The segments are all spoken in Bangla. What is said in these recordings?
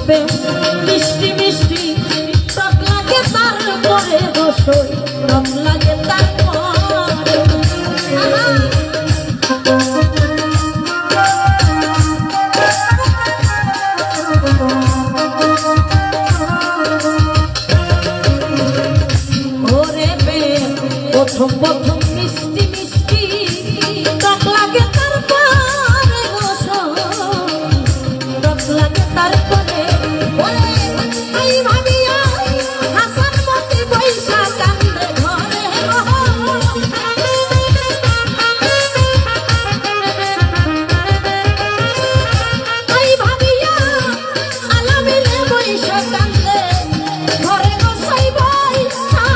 প্রেম মিষ্টি মিষ্টি টক লাগে তারপরে রসই রং লাগে তারপরে ওরে প্রেম প্রথম প্রথম মিষ্টি মিষ্টি টক লাগে তারপরে রসই রং লাগে তারপরে ওরে আই ভাবিয়া হাসান মতি পয়সা কান্দে ঘরে আই ভাবিয়া আলামিলে পয়সা কান্দে ঘরে গোসাই পয়সা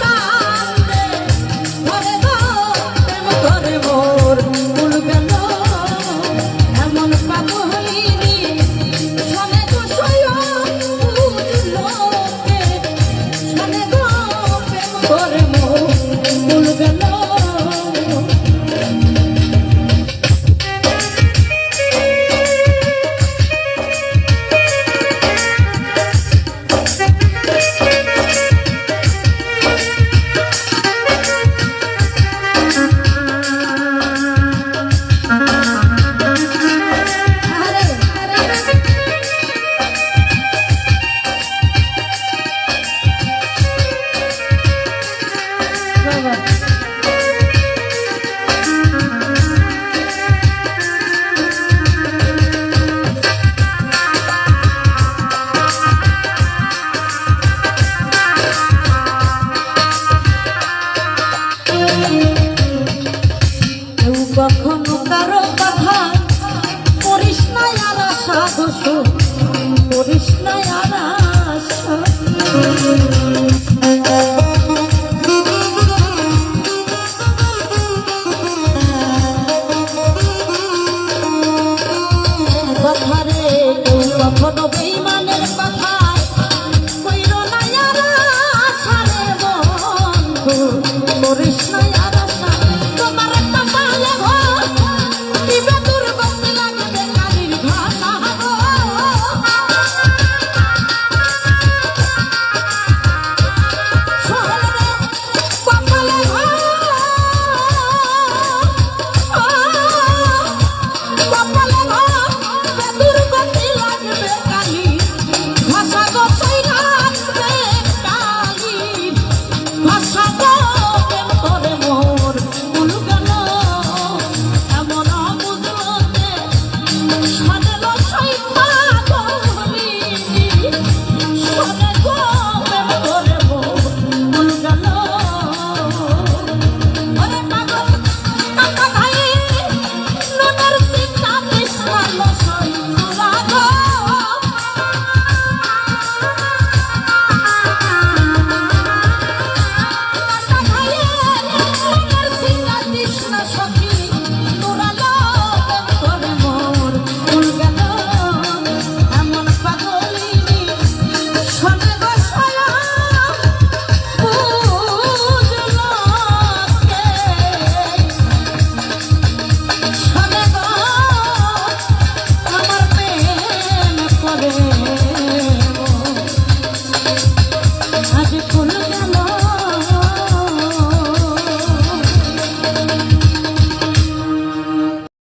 কান্দে ঘরে গো প্রেম করে মোর ভুল গেল এমন পাপ হইনি শোনে গোসাই লোকে শোনে গো প্রেম করে মোর ভুল গেল কখনো কারো কথা করিস না আর আশা দোষ করিস না আর আশা কথারে কেউ কখনো বেইমানের কথায় কইরো না আর আশা রে বন্ধু করিস না